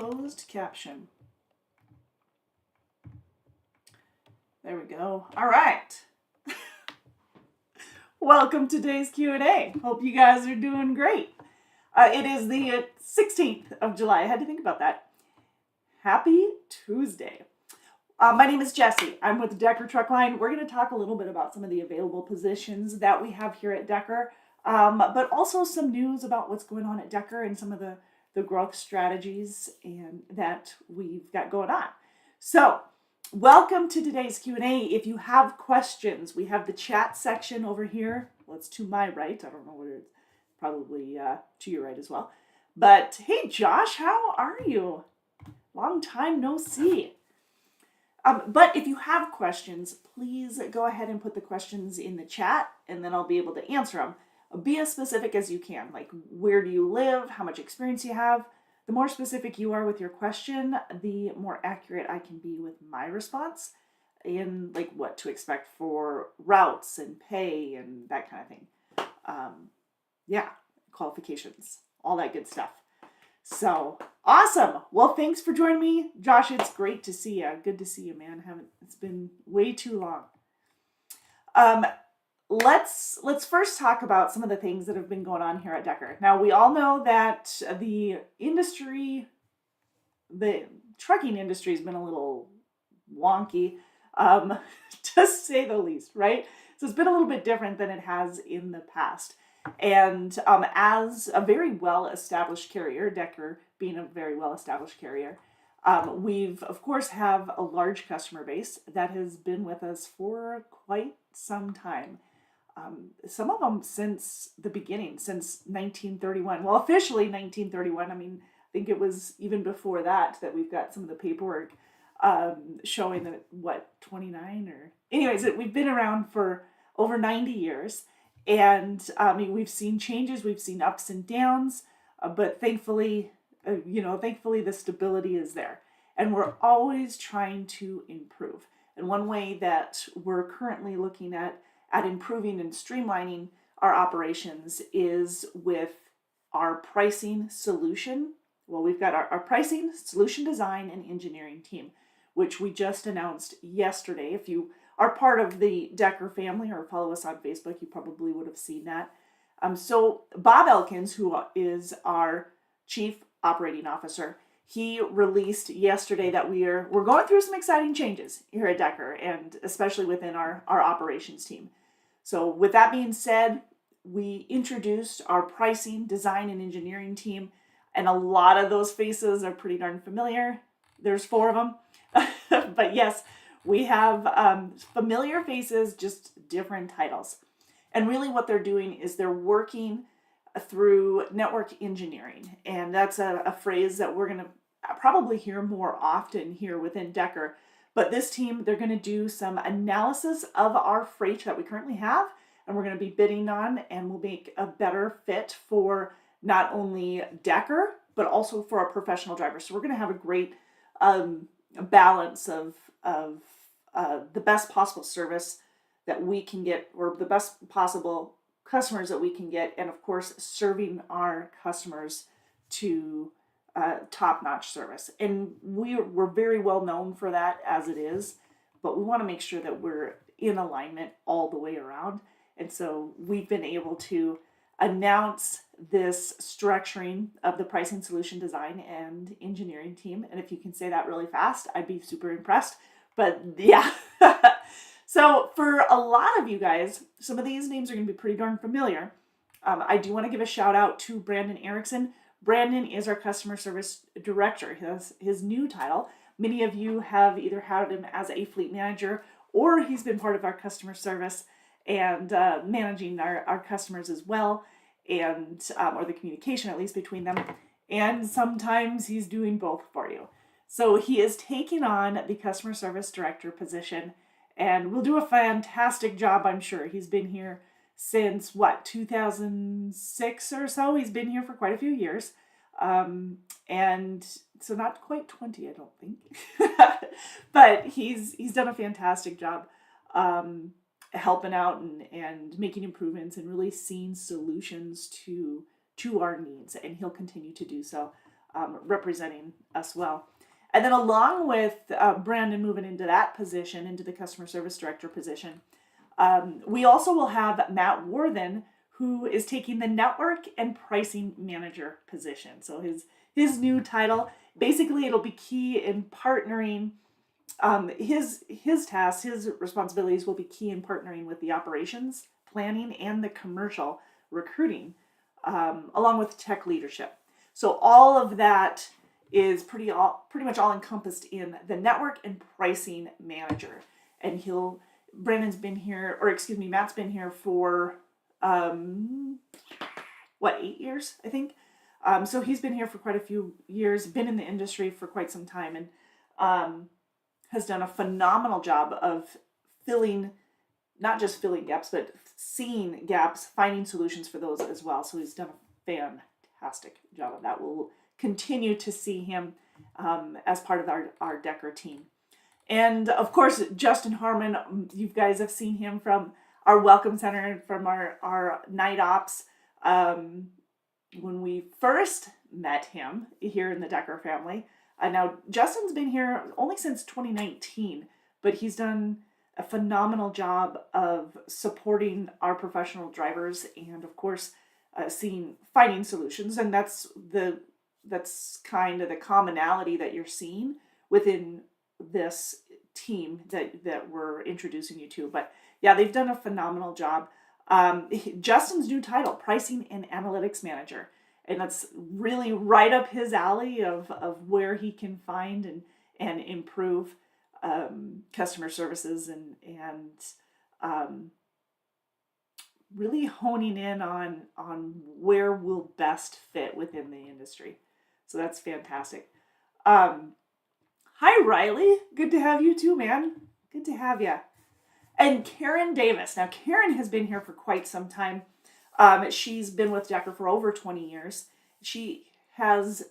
closed caption. There we go. All right. Welcome to today's Q&A. Hope you guys are doing great. It is the 16th of July. I had to think about that. Happy Tuesday. My name is Jessie. I'm with Decker Truck Line. We're going to talk a little bit about some of the available positions that we have here at Decker, but also some news about what's going on at Decker and some of the growth strategies and that we've got going on. So, welcome to today's Q&A. If you have questions, we have the chat section over here. Well, it's to my right. I don't know where it's probably to your right as well. But hey, Josh, how are you? Long time no see. But if you have questions, please go ahead and put the questions in the chat, and then I'll be able to answer them. Be as specific as you can, like where do you live, how much experience you have. The more specific you are with your question, the more accurate I can be with my response in like what to expect for routes and pay and that kind of thing. Qualifications, all that good stuff. So awesome. Well, thanks for joining me, Josh. It's great to see you. Good to see you, man. It's been way too long. Let's first talk about some of the things that have been going on here at Decker. Now, we all know that the trucking industry has been a little wonky, to say the least, right? So it's been a little bit different than it has in the past. And as a very well-established carrier, Decker being a very well-established carrier, we've, of course, have a large customer base that has been with us for quite some time. Some of them since the beginning, since 1931. Well, officially 1931. I mean, I think it was even before that we've got some of the paperwork showing that, 29 or... Anyways, we've been around for over 90 years. And we've seen changes, we've seen ups and downs, but thankfully the stability is there. And we're always trying to improve. And one way that we're currently looking at improving and streamlining our operations is with our pricing solution. Well, we've got our pricing, solution design, and engineering team, which we just announced yesterday. If you are part of the Decker family or follow us on Facebook, you probably would have seen that. So Bob Elkins, who is our Chief Operating Officer, he released yesterday that we're going through some exciting changes here at Decker, and especially within our operations team. So with that being said, we introduced our pricing, design, and engineering team, and a lot of those faces are pretty darn familiar. There's 4 of them. But yes, we have familiar faces, just different titles. And really what they're doing is they're working through network engineering. And that's a phrase that we're going to probably hear more often here within Decker. But this team, they're going to do some analysis of our freight that we currently have, and we're going to be bidding on, and we'll make a better fit for not only Decker, but also for our professional drivers. So we're going to have a great balance of the best possible service that we can get, or the best possible customers that we can get, and of course serving our customers to top-notch service. And we're very well known for that as it is, but we want to make sure that we're in alignment all the way around. And so we've been able to announce this structuring of the pricing, solution design, and engineering team. And if you can say that really fast, I'd be super impressed. But yeah. So for a lot of you guys, some of these names are going to be pretty darn familiar. I do want to give a shout out to Brandon Erickson. Brandon is our customer service director. His new title. Many of you have either had him as a fleet manager, or he's been part of our customer service and managing our customers as well, and or the communication at least between them. And sometimes he's doing both for you. So he is taking on the customer service director position, and will do a fantastic job, I'm sure. He's been here since 2006 or so. He's been here for quite a few years. And so not quite 20, I don't think. But he's done a fantastic job helping out and making improvements and really seeing solutions to our needs, and he'll continue to do so. representing us well. And then along with Brandon moving into that position, into the customer service director position, we also will have Matt Worthen, who is taking the network and pricing manager position. So his new title, basically it'll be key in partnering. His tasks, his responsibilities will be key in partnering with the operations, planning, and the commercial recruiting, along with tech leadership. So all of that is pretty much all encompassed in the network and pricing manager. And Brandon's been here, or excuse me, Matt's been here for 8 years, I think. So he's been here for quite a few years, been in the industry for quite some time, and has done a phenomenal job of not just filling gaps, but seeing gaps, finding solutions for those as well. So he's done a fantastic job of that. We'll continue to see him as part of our Decker team. And of course, Justin Harmon, you guys have seen him from our Welcome Center and from our night ops. When we first met him here in the Decker family, now Justin's been here only since 2019, but he's done a phenomenal job of supporting our professional drivers and, of course, finding solutions. And that's kind of the commonality that you're seeing within this team that we're introducing you to. But yeah, they've done a phenomenal job. Justin's new title, Pricing and Analytics Manager. And that's really right up his alley of where he can find and improve customer services and really honing in on where we'll best fit within the industry. So that's fantastic. Hi, Riley. Good to have you too, man. Good to have you. And Karen Davis. Now, Karen has been here for quite some time. She's been with Decker for over 20 years. She has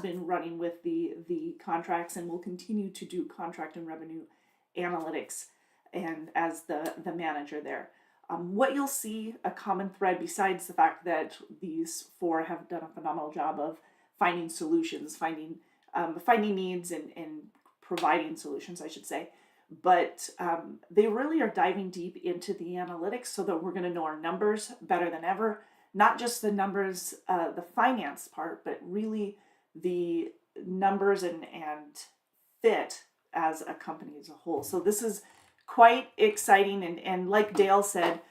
been running with the contracts and will continue to do contract and revenue analytics and as the manager there. What you'll see, a common thread besides the fact that these four have done a phenomenal job of finding solutions, finding needs and providing solutions, I should say. But they really are diving deep into the analytics so that we're going to know our numbers better than ever. Not just the numbers, the finance part, but really the numbers and fit as a company as a whole. So this is quite exciting. And like Dale said,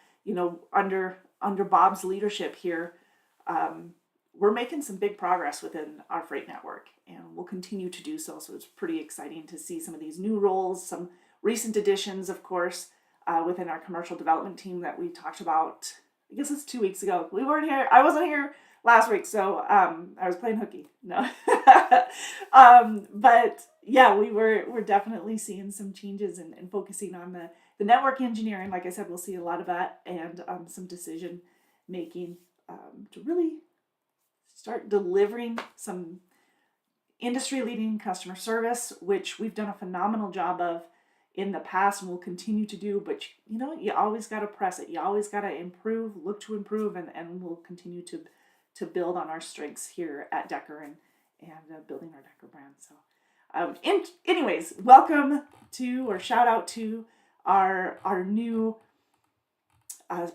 under Bob's leadership here, we're making some big progress within our freight network, and we'll continue to do so. So it's pretty exciting to see some of these new roles, some recent additions, of course, within our commercial development team that we talked about. I guess it's 2 weeks ago. We weren't here. I wasn't here last week, so I was playing hooky. No, but yeah, we're definitely seeing some changes and focusing on the network engineering. Like I said, we'll see a lot of that and some decision making to really start delivering some industry-leading customer service, which we've done a phenomenal job of in the past and will continue to do. But you always got to press it. You always got to improve, look to improve, and we'll continue to build on our strengths here at Decker and building our Decker brand. So, anyways, welcome to, or shout out to our new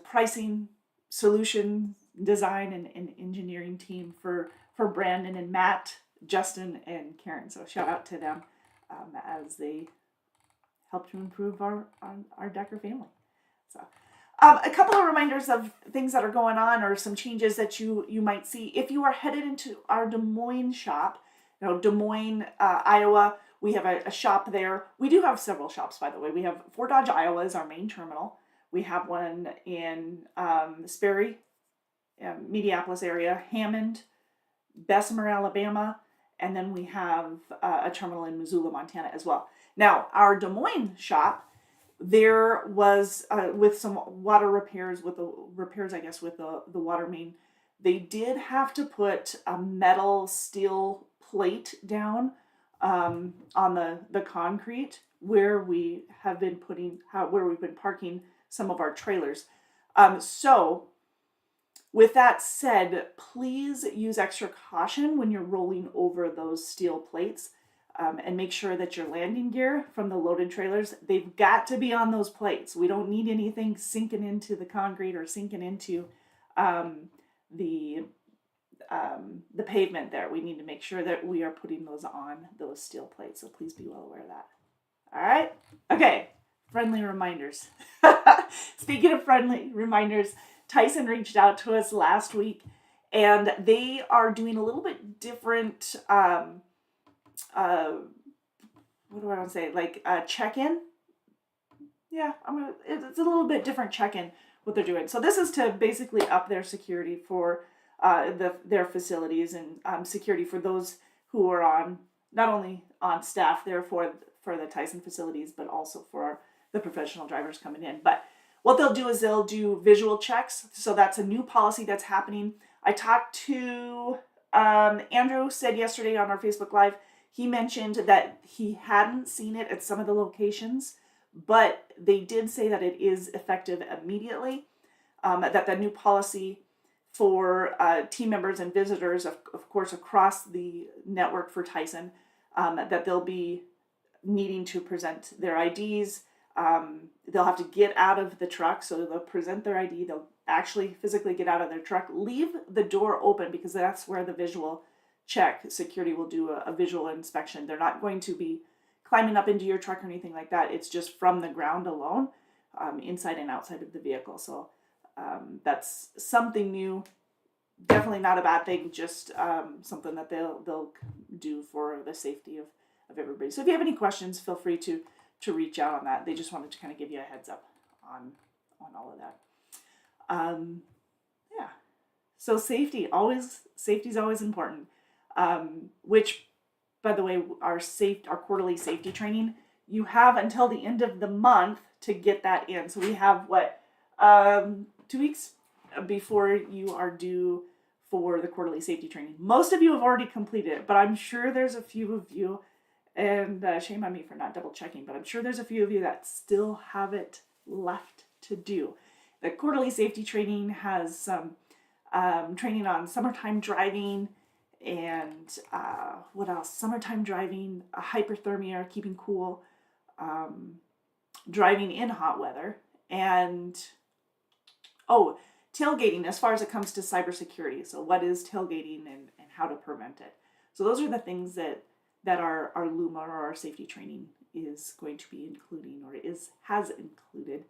pricing solution design and engineering team for Brandon and Matt, Justin and Karen. So shout out to them as they help to improve our Decker family. So a couple of reminders of things that are going on or some changes that you might see if you are headed into our Des Moines shop. Des Moines, Iowa, we have a shop there. We do have several shops, by the way. We have Fort Dodge, Iowa is our main terminal. We have one in Sperry, Mediapolis area, Hammond, Bessemer, Alabama, and then we have a terminal in Missoula, Montana as well. Now, our Des Moines shop, there was, with some water repairs, with the water main, they did have to put a metal steel plate down on the concrete where we have been where we've been parking some of our trailers. So With that said, please use extra caution when you're rolling over those steel plates, and make sure that your landing gear from the loaded trailers, they've got to be on those plates. We don't need anything sinking into the concrete or sinking into um, the the pavement there. We need to make sure that we are putting those on those steel plates. So please be well aware of that. All right. Okay. Friendly reminders. Speaking of friendly reminders, Tyson reached out to us last week, and they are doing a little bit different. What do I want to say? Like a check-in. Yeah, it's a little bit different check-in what they're doing. So this is to basically up their security for their facilities, and security for those who are on, not only on staff there for the Tyson facilities, but also for the professional drivers coming in. But what they'll do is they'll do visual checks. So that's a new policy that's happening. I talked to Andrew said yesterday on our Facebook Live, he mentioned that he hadn't seen it at some of the locations, but they did say that it is effective immediately. That the new policy for team members and visitors, of course, across the network for Tyson, that they'll be needing to present their IDs. They'll have to get out of the truck, so they'll present their ID. They'll actually physically get out of their truck, leave the door open, because that's where the visual check, security will do a visual inspection. They're not going to be climbing up into your truck or anything like that. It's just from the ground alone, inside and outside of the vehicle. So that's something new. Definitely not a bad thing, just something that they'll do for the safety of everybody. So if you have any questions, feel free to reach out on that. They just wanted to kind of give you a heads up on all of that. Yeah. So safety's always important. Which, by the way, our quarterly safety training, you have until the end of the month to get that in. So we have 2 weeks before you are due for the quarterly safety training. Most of you have already completed it, but I'm sure there's a few of you, and shame on me for not double checking, but I'm sure there's a few of you that still have it left to do. The quarterly safety training has some training on summertime driving, and what else? Summertime driving, hyperthermia, keeping cool, driving in hot weather, and tailgating as far as it comes to cybersecurity. So what is tailgating and how to prevent it. So those are the things that our LUMA or our safety training is going to be including, or has included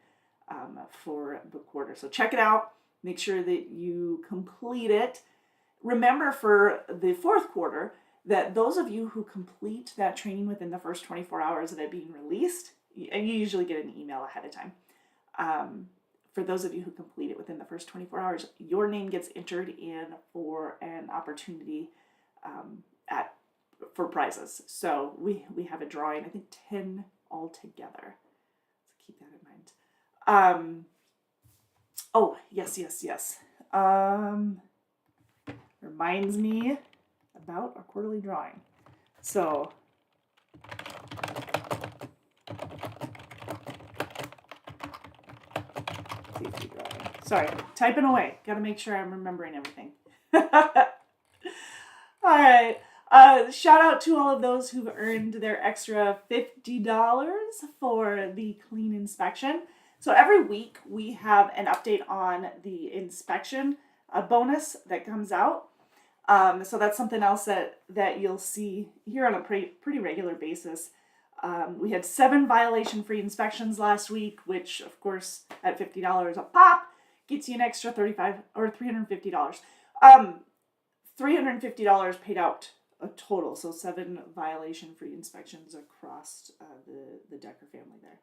for the quarter. So check it out. Make sure that you complete it. Remember, for the fourth quarter, that those of you who complete that training within the first 24 hours of it being released, and you usually get an email ahead of time, for those of you who complete it within the first 24 hours, your name gets entered in for an opportunity for prizes. So we have a drawing, I think 10 altogether. So keep that in mind. Yes. Reminds me about our quarterly drawing. So safety drawing. Sorry, typing away. Got to make sure I'm remembering everything. All right. Shout out to all of those who've earned their extra $50 for the clean inspection. So every week we have an update on the inspection bonus that comes out. So that's something else that you'll see here on a pretty regular basis. We had 7 violation-free inspections last week, which, of course, at $50 a pop, gets you an extra $350. $350 paid out a total, so 7 violation-free inspections across the Decker family there.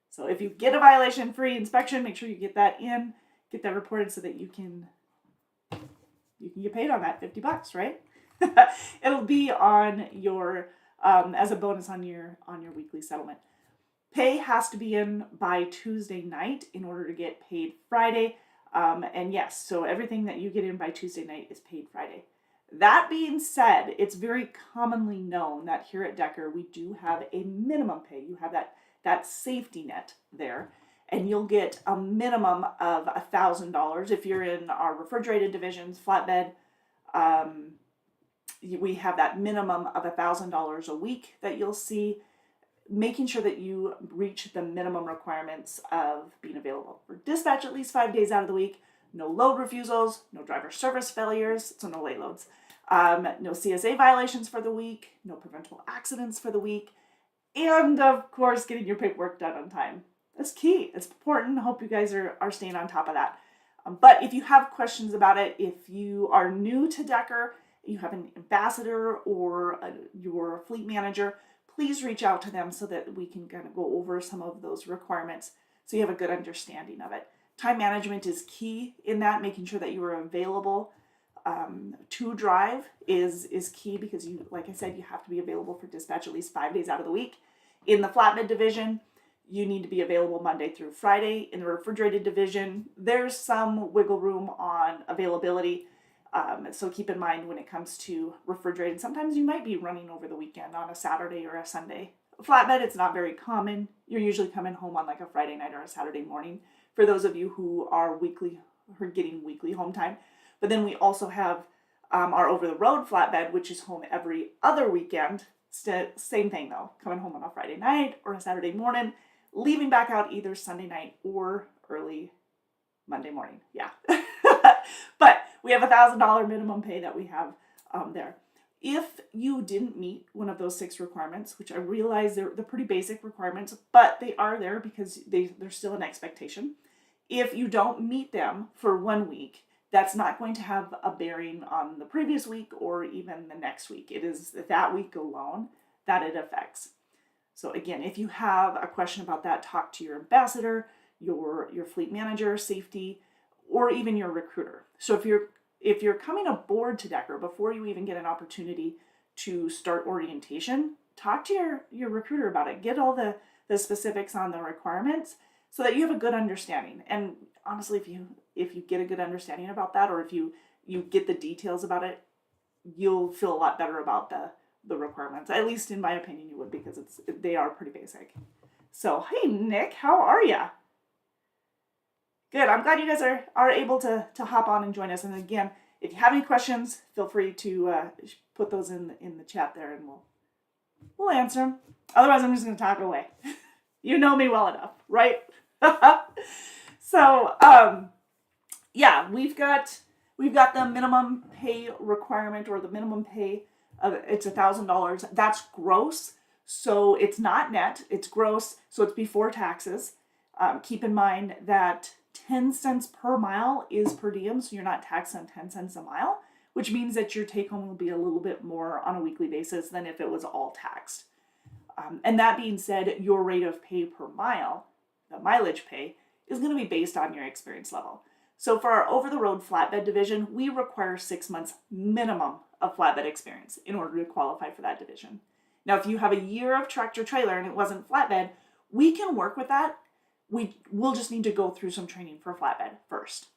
So if you get a violation-free inspection, make sure you get that reported so that you can get paid on that $50, right? It'll be on your as a bonus on your weekly settlement. Pay has to be in by Tuesday night in order to get paid Friday. And yes, so everything that you get in by Tuesday night is paid Friday. That being said, it's very commonly known that here at Decker, we do have a minimum pay. You have that safety net there. and you'll get a minimum of $1,000 if you're in our refrigerated divisions, flatbed. We have that minimum of $1,000 a week that you'll see, making sure that you reach the minimum requirements of being available for dispatch at least 5 days out of the week, no load refusals, no driver service failures, so no late loads, no CSA violations for the week, no preventable accidents for the week, and of course, getting your paperwork done on time. That's key. It's important. I hope you guys are staying on top of that. But if you have questions about it, if you are new to Decker, you have an ambassador or your fleet manager, please reach out to them so that we can kind of go over some of those requirements so you have a good understanding of it. Time management is key in that, making sure that you are available to drive is key because you, like I said, you have to be available for dispatch at least 5 days out of the week. In the flatbed division, you need to be available Monday through Friday. In the refrigerated division, there's some wiggle room on availability. So keep in mind when it comes to refrigerated, sometimes you might be running over the weekend on a Saturday or a Sunday. Flatbed, it's not very common. You're usually coming home on like a Friday night or a Saturday morning for those of you who are getting weekly home time. But then we also have our over-the-road flatbed, which is home every other weekend. Same thing though, coming home on a Friday night or a Saturday morning, leaving back out either Sunday night or early Monday morning. Yeah. But we have $1,000 minimum pay that we have there. If you didn't meet one of those 6 requirements, which I realize they're pretty basic requirements, but they are there because they're still an expectation. If you don't meet them for 1 week, that's not going to have a bearing on the previous week or even the next week. It is that week alone that it affects. So again, if you have a question about that, talk to your ambassador, your fleet manager, safety, or even your recruiter. So if you're coming aboard to Decker before you even get an opportunity to start orientation, talk to your recruiter about it. Get all the specifics on the requirements so that you have a good understanding. And honestly, if you get a good understanding about that, or if you get the details about it, you'll feel a lot better about the requirements. At least in my opinion, you would, because they are pretty basic. So, hey Nick, how are you? Good. I'm glad you guys are able to hop on and join us. And again, if you have any questions, feel free to put those in the chat there, and we'll answer them. Otherwise, I'm just going to talk away. You know me well enough, right? So, yeah, we've got the minimum pay requirement, or the minimum pay of it's $1,000. That's gross, so it's not net. It's gross, so it's before taxes. Keep in mind that 10 cents per mile is per diem, so you're not taxed on 10 cents a mile, which means that your take home will be a little bit more on a weekly basis than if it was all taxed. And that being said, your rate of pay per mile, the mileage pay, is going to be based on your experience level. So for our over-the-road flatbed division, we require 6 months minimum of flatbed experience in order to qualify for that division. Now, if you have a year of tractor trailer and it wasn't flatbed, we can work with that. We'll just need to go through some training for flatbed first.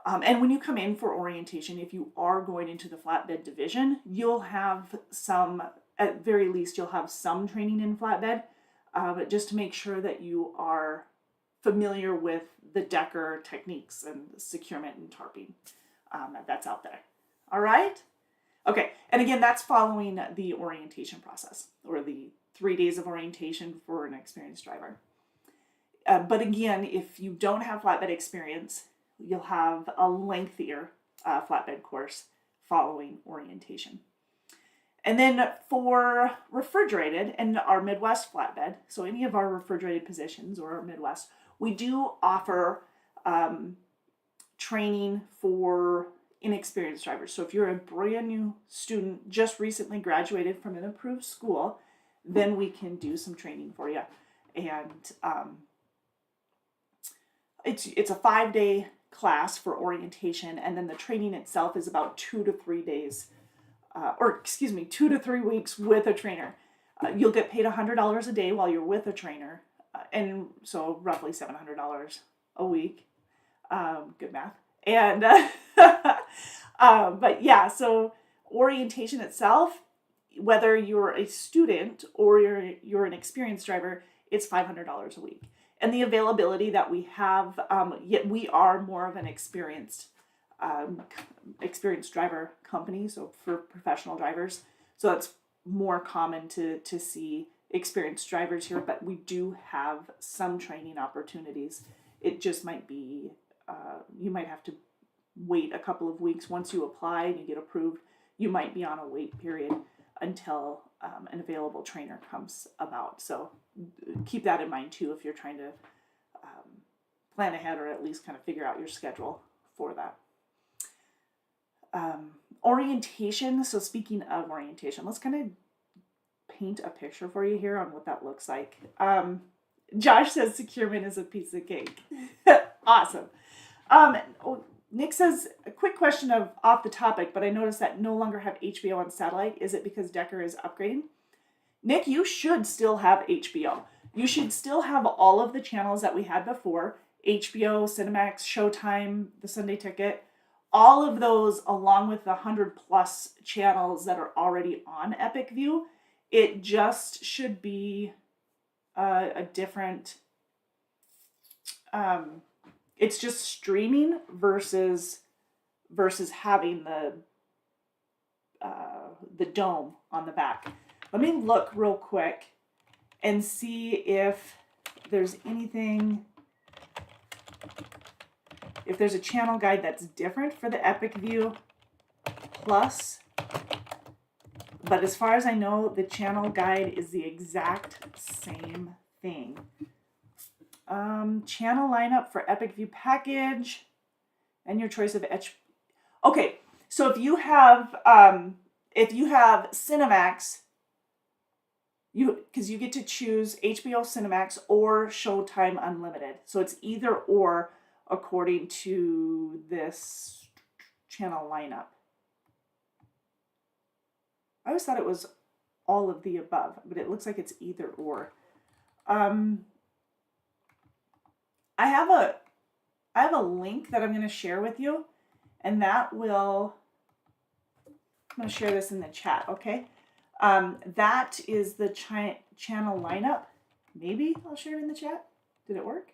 And when you come in for orientation, if you are going into the flatbed division, you'll have at very least, you'll have some training in flatbed, but just to make sure that you are familiar with the Decker techniques and securement and tarping that's out there. All right? Okay, and again, that's following the orientation process, or the 3 days of orientation for an experienced driver. But again, if you don't have flatbed experience, you'll have a lengthier flatbed course following orientation. And then for refrigerated and our Midwest flatbed, so any of our refrigerated positions or our Midwest, we do offer training for inexperienced drivers. So if you're a brand new student, just recently graduated from an approved school, then we can do some training for you. And it's a 5-day class for orientation, and then the training itself is about 2 to 3 days, 2 to 3 weeks with a trainer. You'll get paid $100 a day while you're with a trainer, and so roughly $700 a week. Good math. And but yeah, so orientation itself, whether you're a student or you're an experienced driver, it's $500 a week. and the availability that we have. Yet we are more of an experienced driver company, so for professional drivers. So it's more common to see experienced drivers here, but we do have some training opportunities. It just might be, you might have to wait a couple of weeks. Once you apply and you get approved, you might be on a wait period until an available trainer comes about. So keep that in mind too if you're trying to plan ahead, or at least kind of figure out your schedule for that. Orientation. So speaking of orientation, let's kind of paint a picture for you here on what that looks like. Josh says securement is a piece of cake. Awesome. Nick says, a quick question of off the topic, but I noticed that no longer have HBO on satellite. Is it because Decker is upgrading? Nick, you should still have HBO. You should still have all of the channels that we had before: HBO, Cinemax, Showtime, the Sunday Ticket, all of those, along with the 100+ channels that are already on Epic View. It just should be a different, it's just streaming versus having the dome on the back. Let me look real quick and see if there's anything, if there's a channel guide that's different for the Epic View Plus. But as far as I know, the channel guide is the exact same thing. Channel lineup for Epic View package and your choice of Okay, so if you have Cinemax, because you get to choose HBO Cinemax or Showtime Unlimited. So it's either or according to this channel lineup. I always thought it was all of the above, but it looks like it's either or. I have a link that I'm going to share with you, and that will, I'm going to share this in the chat, okay? That is the channel lineup. Maybe I'll share it in the chat. Did it work?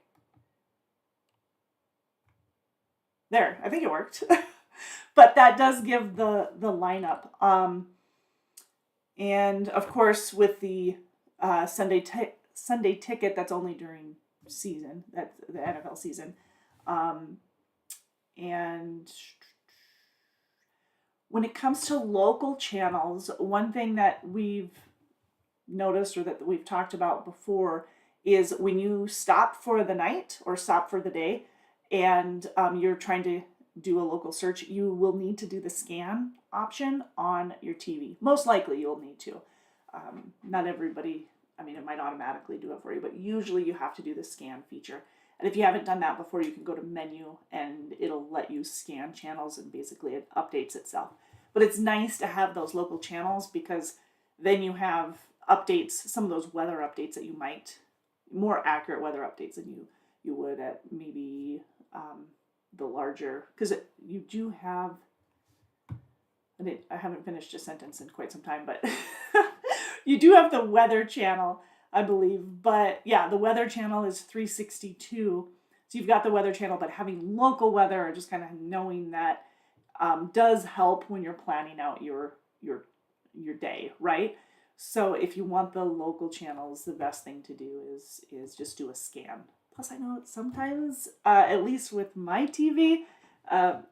There, I think it worked. But that does give the lineup. And of course, with the Sunday Ticket, that's only during season, that's the NFL season. And when it comes to local channels, one thing that we've noticed, or that we've talked about before, is when you stop for the night or stop for the day and you're trying to do a local search, you will need to do the scan option on your TV. Most likely you'll need to. Not everybody, I mean, it might automatically do it for you, but usually you have to do the scan feature. And if you haven't done that before, you can go to menu and it'll let you scan channels, and basically it updates itself. But it's nice to have those local channels, because then you have updates, some of those weather updates that you might, more accurate weather updates than you would at maybe the larger, because you do have, I haven't finished a sentence in quite some time, but you do have the weather channel, I believe. But yeah, the weather channel is 362. So you've got the weather channel, but having local weather, or just kind of knowing that, does help when you're planning out your day, right? So if you want the local channels, the best thing to do is just do a scan. Plus, I know sometimes, at least with my TV,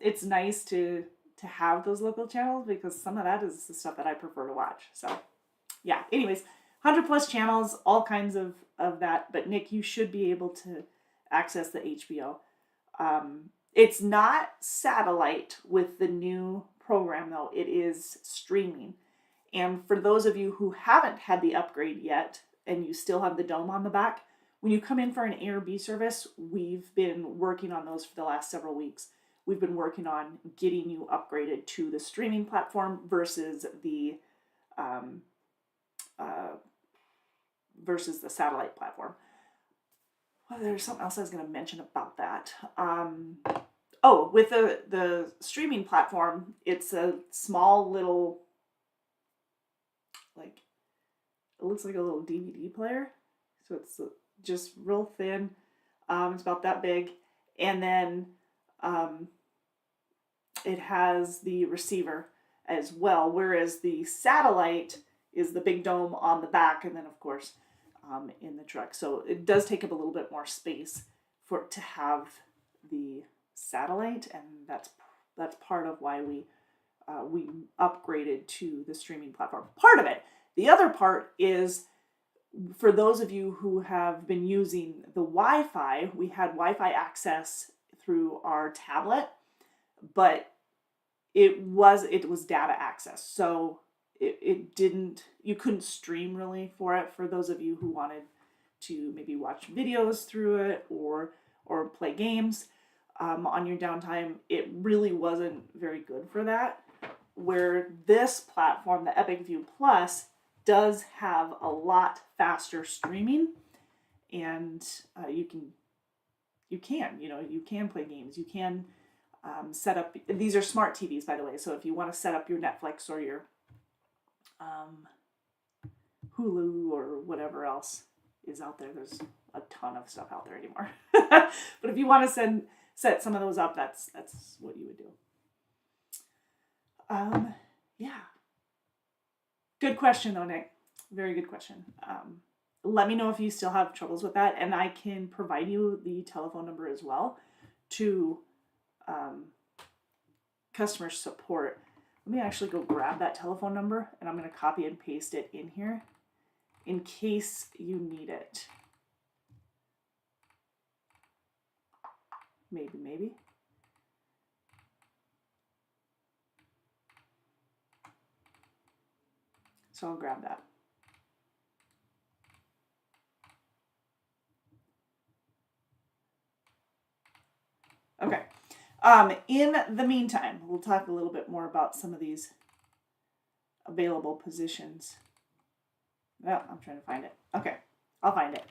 it's nice to have those local channels, because some of that is the stuff that I prefer to watch. So yeah, anyways, 100+ channels, all kinds of that. But Nick, you should be able to access the HBO. It's not satellite with the new program, though. It is streaming. And for those of you who haven't had the upgrade yet, and you still have the dome on the back, when you come in for an A or B service, we've been working on those for the last several weeks. We've been working on getting you upgraded to the streaming platform versus the satellite platform. Well, there's something else I was going to mention about that. With the streaming platform, it's a small little, like, it looks like a little DVD player. So it's just real thin. It's about that big. And then um, it has the receiver as well, whereas the satellite is the big dome on the back, and then of course in the truck. So it does take up a little bit more space for it to have the satellite, and that's part of why we upgraded to the streaming platform. Part of it. The other part is for those of you who have been using the Wi-Fi. We had Wi-Fi access through our tablet, but it was data access, so it didn't, you couldn't stream really for it. For those of you who wanted to maybe watch videos through it or play games on your downtime, it really wasn't very good for that. Where this platform, the Epic View Plus, does have a lot faster streaming, and you can play games. You can set up, these are smart TVs, by the way, so if you want to set up your Netflix or your Hulu or whatever else is out there, there's a ton of stuff out there anymore. But if you want to set some of those up, that's what you would do. Yeah. Good question though, Nick. Very good question. Let me know if you still have troubles with that, and I can provide you the telephone number as well to customer support. Let me actually go grab that telephone number, and I'm going to copy and paste it in here in case you need it. Maybe. So I'll grab that. Okay. In the meantime, we'll talk a little bit more about some of these available positions. Well, I'm trying to find it. Okay, I'll find it.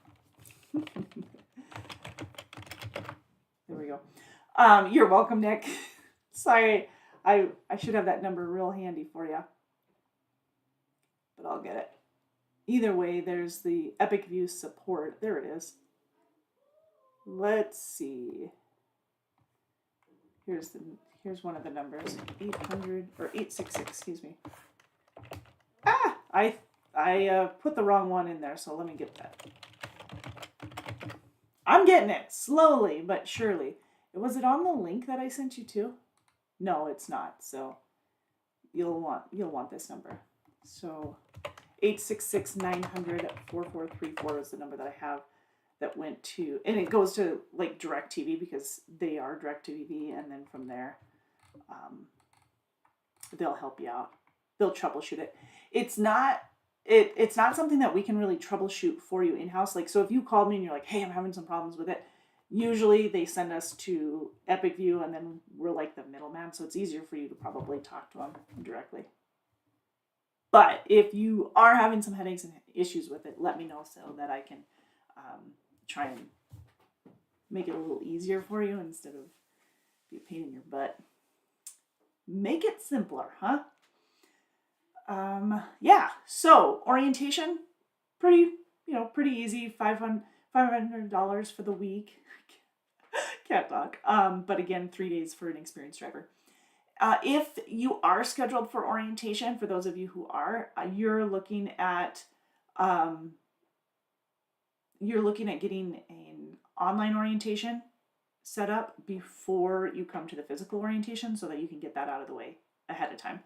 There we go. You're welcome, Nick. Sorry, I should have that number real handy for you, but I'll get it. Either way, there's the Epic View support. There it is. Let's see. Here's one of the numbers. 800 or 866. Excuse me. I put the wrong one in there, so let me get that. I'm getting it slowly but surely. Was it on the link that I sent you to? No, it's not. So you'll want this number. So 866-900-4434 is the number that I have that went to, and it goes to like DirecTV because they are DirecTV, and then from there they'll help you out. They'll troubleshoot it. It's not something that we can really troubleshoot for you in-house. Like, so if you called me and you're like, hey, I'm having some problems with it, usually they send us to Epic View, and then we're like the middleman, so it's easier for you to probably talk to them directly. But if you are having some headaches and issues with it, let me know so that I can try and make it a little easier for you instead of be a pain in your butt. Make it simpler, huh? Yeah, so orientation, pretty easy, $500 for the week. Can't talk. But again, 3 days for an experienced driver. If you are scheduled for orientation, for those of you who are, you're looking at getting an online orientation set up before you come to the physical orientation so that you can get that out of the way ahead of time.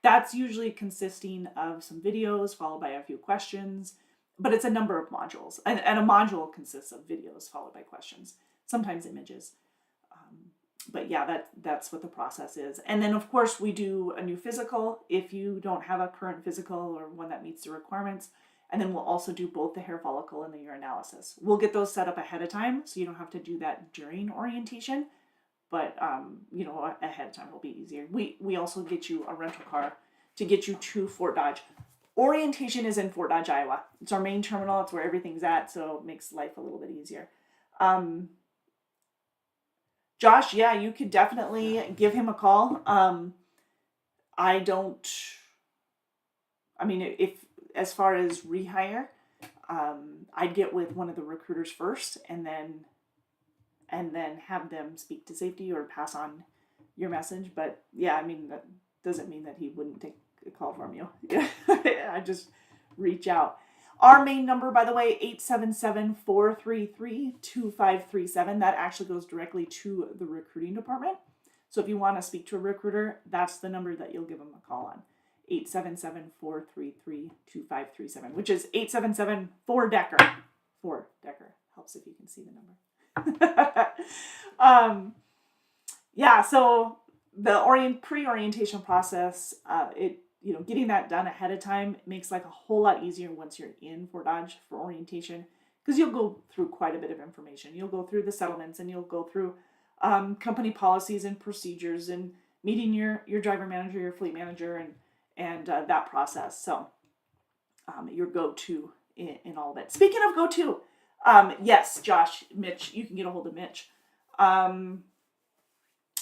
That's usually consisting of some videos followed by a few questions, but it's a number of modules. And a module consists of videos followed by questions, sometimes images. But yeah, that's what the process is. And then of course we do a new physical if you don't have a current physical or one that meets the requirements. And then we'll also do both the hair follicle and the urinalysis. We'll get those set up ahead of time so you don't have to do that during orientation. But ahead of time will be easier. We also get you a rental car to get you to Fort Dodge. Orientation is in Fort Dodge, Iowa. It's our main terminal. It's where everything's at, so it makes life a little bit easier. Josh, yeah, you could definitely give him a call. If as far as rehire, I'd get with one of the recruiters first, and then have them speak to safety or pass on your message. But yeah, I mean, that doesn't mean that he wouldn't take a call from you. I just reach out. Our main number, by the way, 877-433-2537. That actually goes directly to the recruiting department. So if you want to speak to a recruiter, that's the number that you'll give them a call on. 877-433-2537, which is 877-4-Decker. 4-Decker. Helps if you can see the number. Yeah, so the pre-orientation process, getting that done ahead of time makes life a whole lot easier once you're in Fort Dodge for orientation, because you'll go through quite a bit of information. You'll go through the settlements, and you'll go through company policies and procedures, and meeting your driver manager, your fleet manager, and that process. So your go-to in all of it. Speaking of go-to, yes, Josh, Mitch, you can get a hold of Mitch. I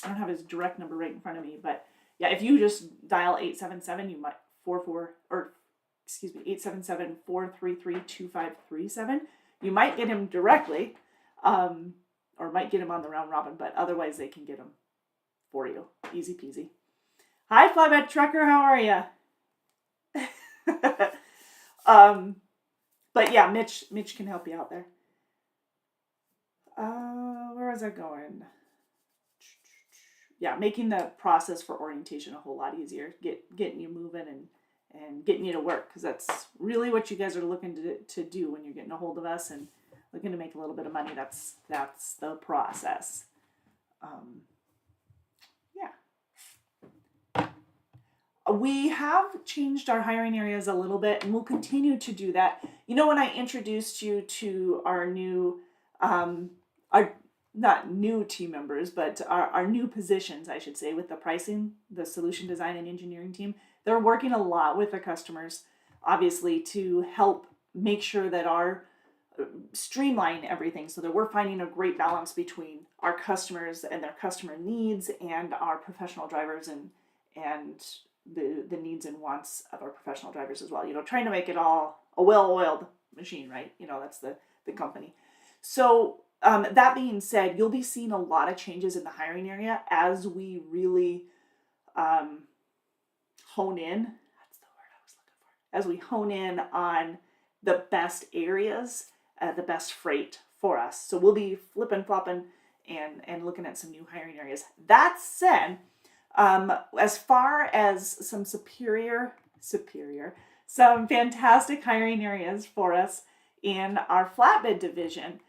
don't have his direct number right in front of me, but yeah, if you just dial 877, you might 877-433-2537, you might get him directly, or might get him on the round robin, but otherwise they can get him for you. Easy peasy. Hi, Flatbed Trucker, how are you? But yeah, Mitch can help you out there. Where was I going? Yeah, making the process for orientation a whole lot easier, getting you moving and getting you to work, because that's really what you guys are looking to do when you're getting a hold of us and looking to make a little bit of money. That's the process. Yeah. We have changed our hiring areas a little bit, and we'll continue to do that. You know, when I introduced you to our new, our not new team members, but our new positions, I should say, with the pricing, the solution design and engineering team, they're working a lot with the customers, obviously, to help make sure that streamline everything, so that we're finding a great balance between our customers and their customer needs, and our professional drivers and the needs and wants of our professional drivers as well. Trying to make it all a well-oiled machine, right? That's the company. So that being said, you'll be seeing a lot of changes in the hiring area as we really hone in. That's the word I was looking for. As we hone in on the best areas, the best freight for us. So we'll be flipping, flopping, and looking at some new hiring areas. That said, as far as some some fantastic hiring areas for us in our flatbed division,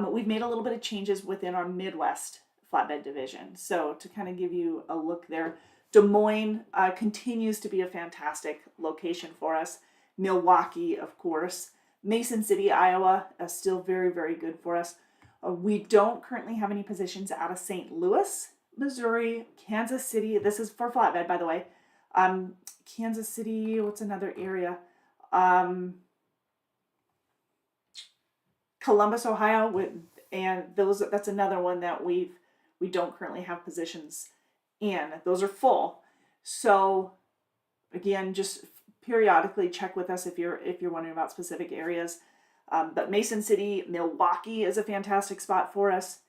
we've made a little bit of changes within our Midwest flatbed division. So to kind of give you a look there, Des Moines continues to be a fantastic location for us. Milwaukee, of course. Mason City, Iowa, still very, very good for us. We don't currently have any positions out of St. Louis, Missouri, Kansas City. This is for flatbed, by the way. Kansas City, what's another area? Columbus, Ohio, that's another one that we don't currently have positions in. Those are full. So again, just periodically check with us if you're wondering about specific areas. But Mason City, Milwaukee is a fantastic spot for us.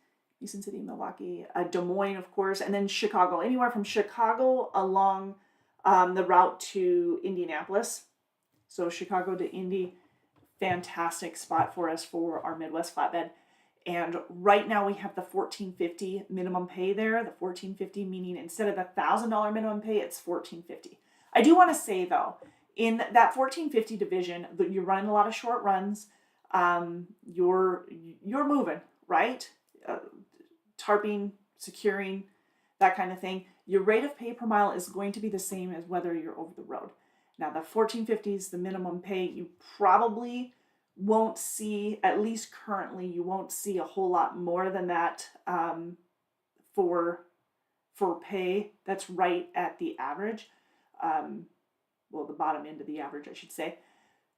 Mason City, Milwaukee, Des Moines, of course, and then Chicago. Anywhere from Chicago along the route to Indianapolis. So Chicago to Indy, fantastic spot for us for our Midwest flatbed. And right now we have the $14.50 minimum pay there. The $14.50 meaning instead of the $1,000 minimum pay, it's $14.50. I do want to say though, in that $14.50 division, you're running a lot of short runs. You're moving, right? Tarping, securing, that kind of thing. Your rate of pay per mile is going to be the same as whether you're over the road. Now the $14.50 is the minimum pay. You probably won't see, at least currently, you won't see a whole lot more than that for pay. That's right at the average. The bottom end of the average, I should say.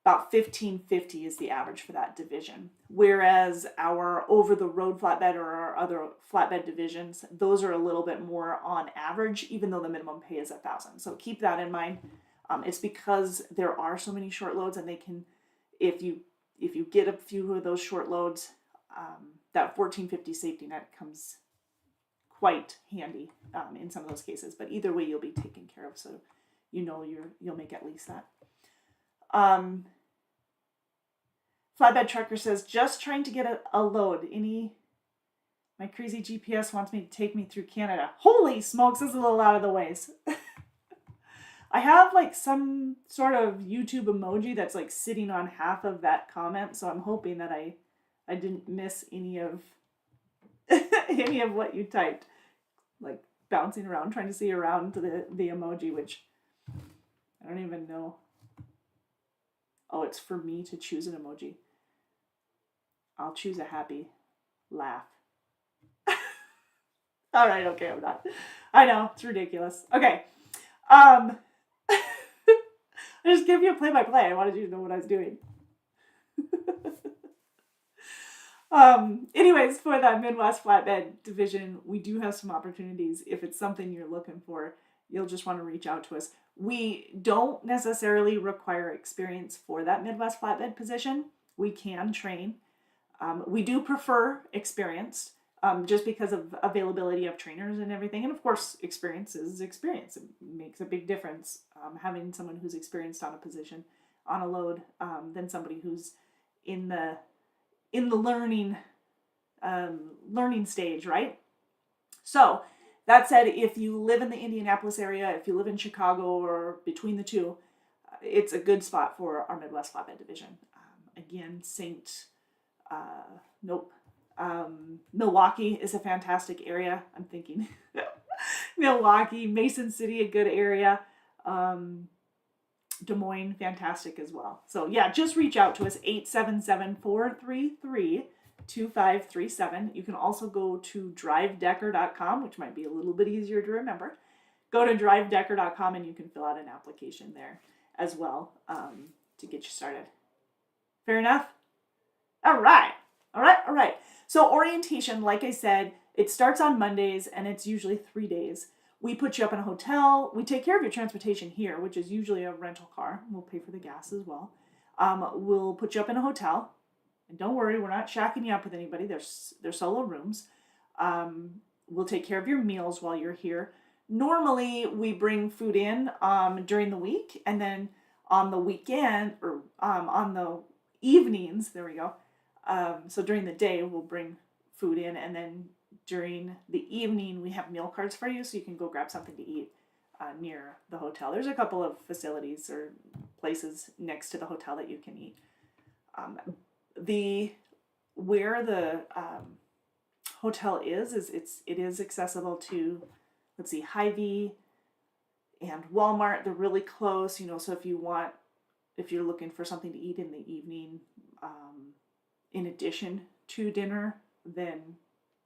About $15.50 is the average for that division. Whereas our over-the-road flatbed or our other flatbed divisions, those are a little bit more on average, even though the minimum pay is $1,000. So keep that in mind. It's because there are so many short loads, and they can, if you if you get a few of those short loads, that 1450 safety net comes quite handy in some of those cases. But either way, you'll be taken care of, so you'll make at least that. Flatbed Trucker says, just trying to get a load. My crazy GPS wants me to take me through Canada. Holy smokes, this is a little out of the ways. I have like some sort of YouTube emoji that's like sitting on half of that comment, so I'm hoping that I didn't miss any of any of what you typed. Like bouncing around, trying to see around the emoji, which I don't even know. Oh, it's for me to choose an emoji. I'll choose a happy laugh. All right, okay, I'm not. I know, it's ridiculous. Okay. I just gave you a play-by-play. I wanted you to know what I was doing. Anyways, for that Midwest Flatbed division, we do have some opportunities. If it's something you're looking for, you'll just want to reach out to us. We don't necessarily require experience for that Midwest Flatbed position. We can train. We do prefer experienced, just because of availability of trainers and everything. And of course, experience is experience. It makes a big difference, having someone who's experienced on a position, on a load, than somebody who's in the learning stage, right? So that said, if you live in the Indianapolis area, if you live in Chicago or between the two, it's a good spot for our Midwest Flatbed division. Again, Milwaukee is a fantastic area. I'm thinking Milwaukee, Mason City, a good area. Des Moines, fantastic as well. So yeah, just reach out to us, 877-433-2537. You can also go to drivedecker.com, which might be a little bit easier to remember. Go to drivedecker.com and you can fill out an application there as well, to get you started. Fair enough? All right. So orientation, like I said, it starts on Mondays and it's usually 3 days. We put you up in a hotel. We take care of your transportation here, which is usually a rental car. We'll pay for the gas as well. We'll put you up in a hotel. And don't worry, we're not shacking you up with anybody. They're solo rooms. We'll take care of your meals while you're here. Normally, we bring food in during the week. And then on the weekend, or on the evenings, there we go. So during the day, we'll bring food in, and then during the evening, we have meal cards for you, so you can go grab something to eat near the hotel. There's a couple of facilities or places next to the hotel that you can eat. Where the hotel is it is accessible to, let's see, Hy-Vee and Walmart. They're really close, so if you're looking for something to eat in the evening, in addition to dinner, then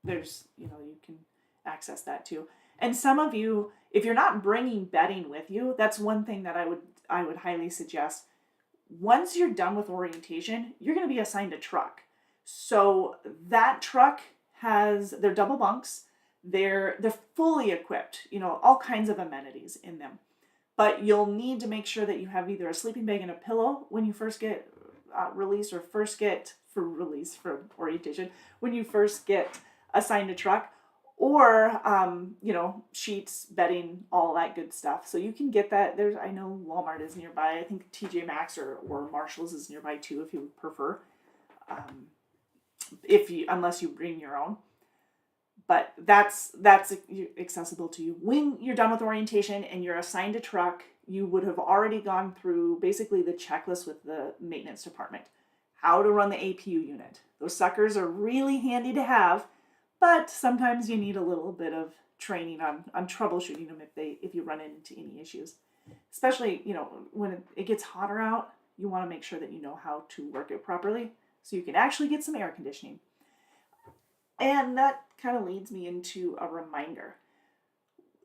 there's, you can access that too. And some of you, if you're not bringing bedding with you, that's one thing that I would highly suggest. Once you're done with orientation, you're going to be assigned a truck. So that truck they're double bunks. They're fully equipped, all kinds of amenities in them. But you'll need to make sure that you have either a sleeping bag and a pillow when you first get released, or for orientation, when you first get assigned a truck, or sheets, bedding, all that good stuff. So you can get that. I know Walmart is nearby. I think TJ Maxx or Marshall's is nearby too, if you would prefer. Unless you bring your own. But that's accessible to you. When you're done with orientation and you're assigned a truck, you would have already gone through basically the checklist with the maintenance department. How to run the APU unit. Those suckers are really handy to have, but sometimes you need a little bit of training on troubleshooting them if you run into any issues. Especially, when it gets hotter out, you want to make sure that you know how to work it properly so you can actually get some air conditioning. And that kind of leads me into a reminder.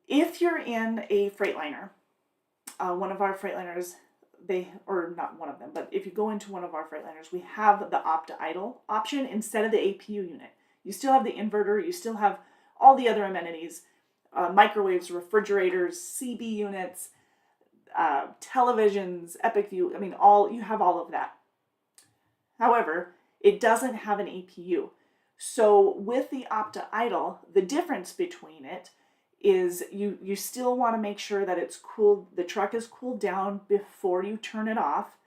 If you're in a Freightliner, one of our Freightliners, or not one of them, but if you go into one of our Freightliners, we have the opt-idle option instead of the APU unit. You still have the inverter, you still have all the other amenities, microwaves, refrigerators, CB units, televisions, Epic View, you have all of that. However, it doesn't have an APU. So with the Opta-Idle, the difference between it is you still want to make sure that it's cooled, the truck is cooled down before you turn it off,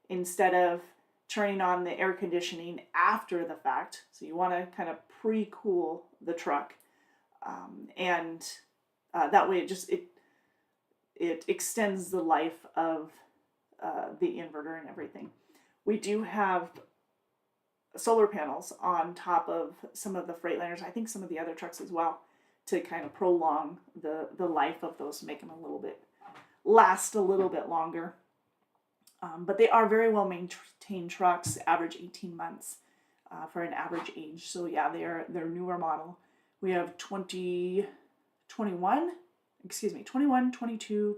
instead of turning on the air conditioning after the fact. So you want to kind of pre-cool the truck, and that way it extends the life of the inverter and everything. We do have solar panels on top of some of the Freightliners, I think some of the other trucks as well, to kind of prolong the life of those, make them last a little bit longer. But they are very well maintained trucks, average 18 months for an average age. So yeah, they're newer model. We have 21, 22,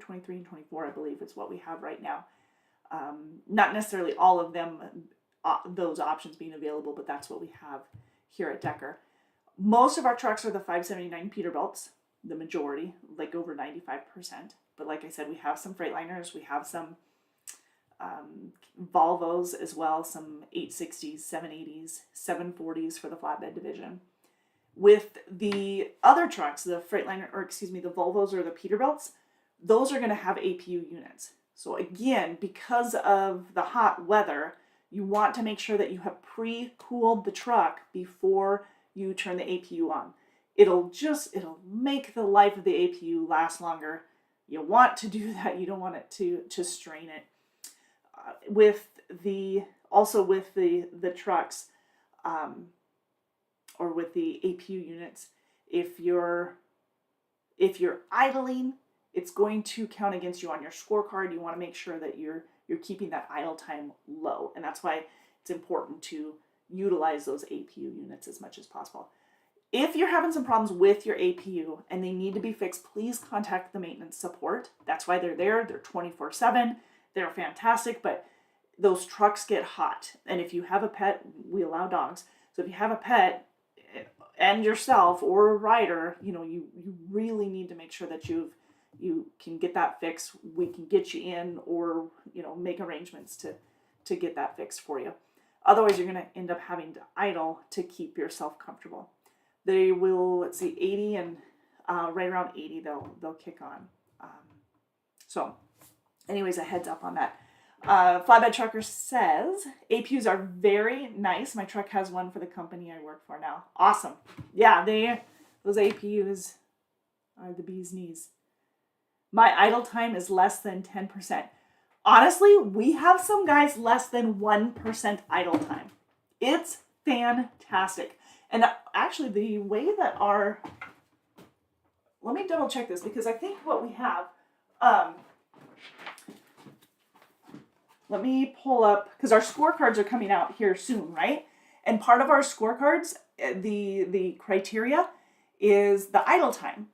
23, and 24, I believe is what we have right now. Not necessarily all of them, those options being available, but that's what we have here at Decker. Most of our trucks are the 579 Peterbilts, the majority, like over 95%. But like I said, we have some Freightliners, we have some Volvos as well, some 860s, 780s, 740s for the flatbed division. With the other trucks, the Freightliner, the Volvos or the Peterbilts, those are going to have APU units. So again, because of the hot weather, you want to make sure that you have pre-cooled the truck before you turn the APU on. It'll make the life of the APU last longer. You want to do that. You don't want it to strain it. With the trucks, or with the APU units, if you're idling, it's going to count against you on your scorecard. You want to make sure that you're keeping that idle time low, and that's why it's important to utilize those APU units as much as possible. If you're having some problems with your APU and they need to be fixed, please contact the maintenance support. That's why they're there. They're 24/7. They're fantastic, but those trucks get hot. And if you have a pet, we allow dogs. So if you have a pet and yourself or a rider, you really need to make sure that you can get that fixed. We can get you in, or make arrangements to get that fixed for you. Otherwise, you're going to end up having to idle to keep yourself comfortable. They will, 80 and right around 80 they'll kick on. So anyways, a heads up on that. Flatbed Trucker says, APUs are very nice. My truck has one for the company I work for now. Awesome. Yeah, those APUs are the bee's knees. My idle time is less than 10%. Honestly, we have some guys less than 1% idle time. It's fantastic. And actually, the way that let me double check this, because I think what we have, let me pull up, because our scorecards are coming out here soon, right? And part of our scorecards, the criteria is the idle time.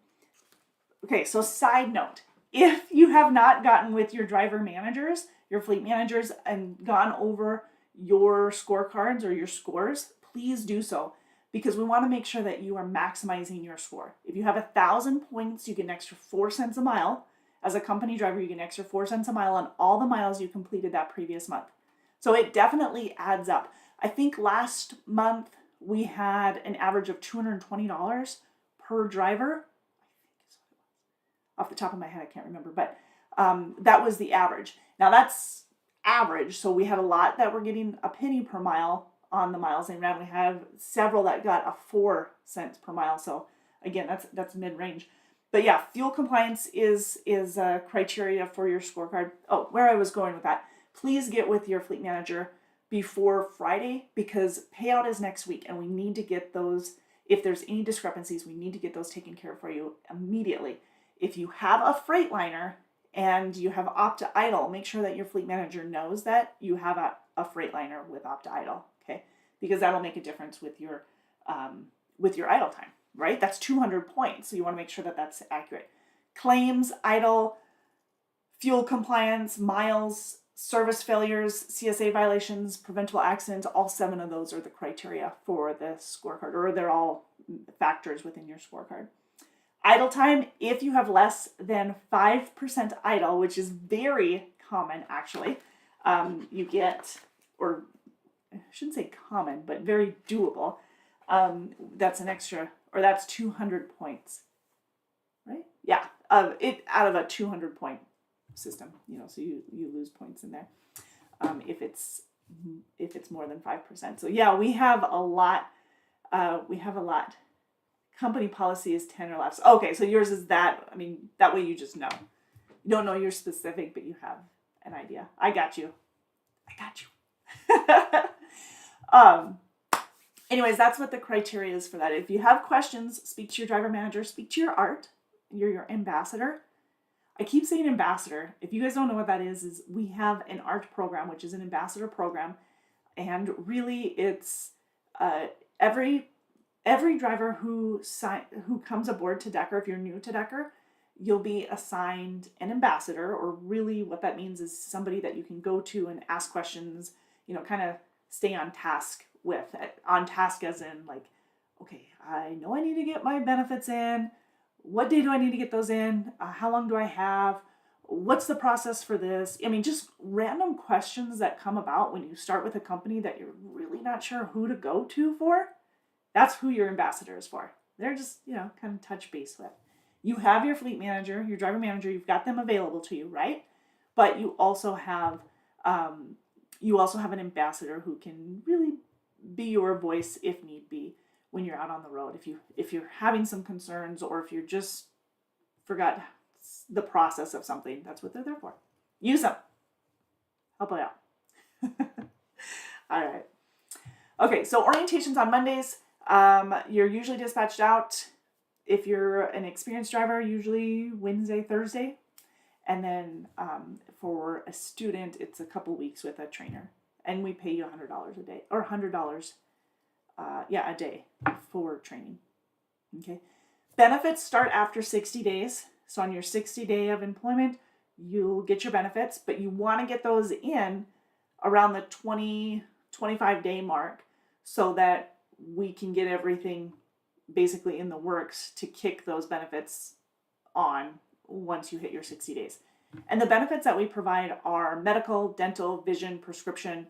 Okay, so side note, if you have not gotten with your driver managers, your fleet managers, and gone over your scorecards or your scores, please do so, because we want to make sure that you are maximizing your score. If you have 1,000 points, you get an extra 4 cents a mile. As a company driver, you get an extra 4 cents a mile on all the miles you completed that previous month. So it definitely adds up. I think last month we had an average of $220 per driver. Off the top of my head, I can't remember, but that was the average. Now that's average, so we had a lot that were getting a penny per mile on the miles they ran. We have several that got a 4 cents per mile. So again, that's mid-range. But yeah, fuel compliance is a criteria for your scorecard. Oh, where I was going with that, please get with your fleet manager before Friday, because payout is next week, and we need to get those. If there's any discrepancies, we need to get those taken care of for you immediately. If you have a Freightliner and you have Opta-Idle, make sure that your fleet manager knows that you have a Freightliner with Opta-Idle, okay? Because that'll make a difference with your idle time, right? That's 200 points, so you want to make sure that that's accurate. Claims, idle, fuel compliance, miles, service failures, CSA violations, preventable accidents, all 7 of those are the criteria for the scorecard, or they're all factors within your scorecard. Idle time, if you have less than 5% idle, which is very common actually, you get, or I shouldn't say common, but very doable. That's an extra, or that's 200 points, right? Yeah, it out of a 200 point system, so you lose points in there if it's more than 5%. So yeah, we have a lot. Company policy is 10 or less. Okay, so yours is that. I mean, that way you just know. You don't know you're specific, but you have an idea. I got you. Anyways, that's what the criteria is for that. If you have questions, speak to your driver manager, speak to your ART. You're your ambassador. I keep saying ambassador. If you guys don't know what that is we have an ART program, which is an ambassador program. And really it's every driver who comes aboard to Decker, if you're new to Decker, you'll be assigned an ambassador, or really what that means is somebody that you can go to and ask questions, kind of stay on task with. On task as in like, okay, I know I need to get my benefits in. What day do I need to get those in? How long do I have? What's the process for this? I mean, just random questions that come about when you start with a company that you're really not sure who to go to for. That's who your ambassador is for. They're just, kind of touch base with. You have your fleet manager, your driver manager, you've got them available to you, right? But you also have an ambassador who can really be your voice if need be when you're out on the road. If you're having some concerns, or if you just forgot the process of something, that's what they're there for. Use them. Help out. All right. Okay, so orientations on Mondays. You're usually dispatched out, if you're an experienced driver, usually Wednesday, Thursday. And then for a student, it's a couple weeks with a trainer. And we pay you $100 a day, or $100 a day for training. Okay. Benefits start after 60 days. So on your 60 day of employment, you'll get your benefits, but you want to get those in around the 25 day mark so that we can get everything basically in the works to kick those benefits on once you hit your 60 days. And the benefits that we provide are medical, dental, vision, prescription.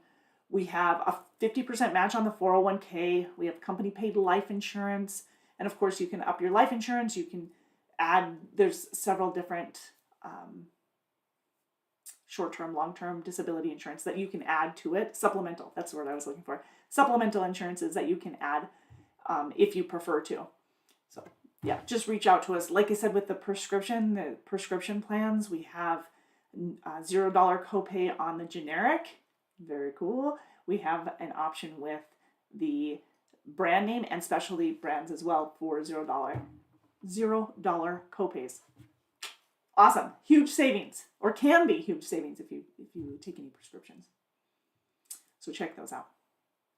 We have a 50% match on the 401k. We have company paid life insurance. And of course, you can up your life insurance. You can add, there's several different short-term, long-term disability insurance that you can add to it. Supplemental, that's the word I was looking for. Supplemental insurances that you can add if you prefer to. So yeah, just reach out to us. Like I said, with the prescription plans, we have $0 copay on the generic. Very cool. We have an option with the brand name and specialty brands as well for $0 copays. Awesome. Huge savings, or can be huge savings if you take any prescriptions. So check those out.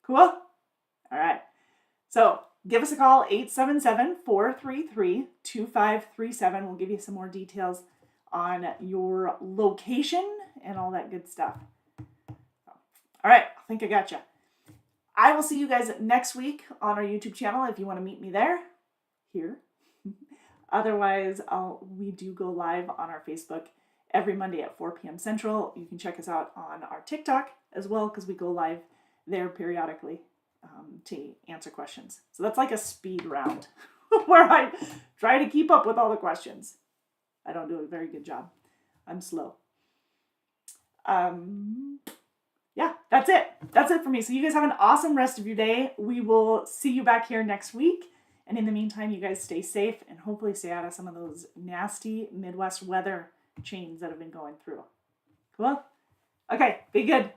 Cool? All right. So give us a call, 877-433-2537. We'll give you some more details on your location and all that good stuff. All right, I think I got you. I will see you guys next week on our YouTube channel if you want to meet me there, here. Otherwise, we do go live on our Facebook every Monday at 4 p.m. Central. You can check us out on our TikTok as well, because we go live there periodically to answer questions. So that's like a speed round where I try to keep up with all the questions. I don't do a very good job. I'm slow. Yeah, that's it. That's it for me. So you guys have an awesome rest of your day. We will see you back here next week. And in the meantime, you guys stay safe and hopefully stay out of some of those nasty Midwest weather chains that have been going through. Cool? Okay, be good.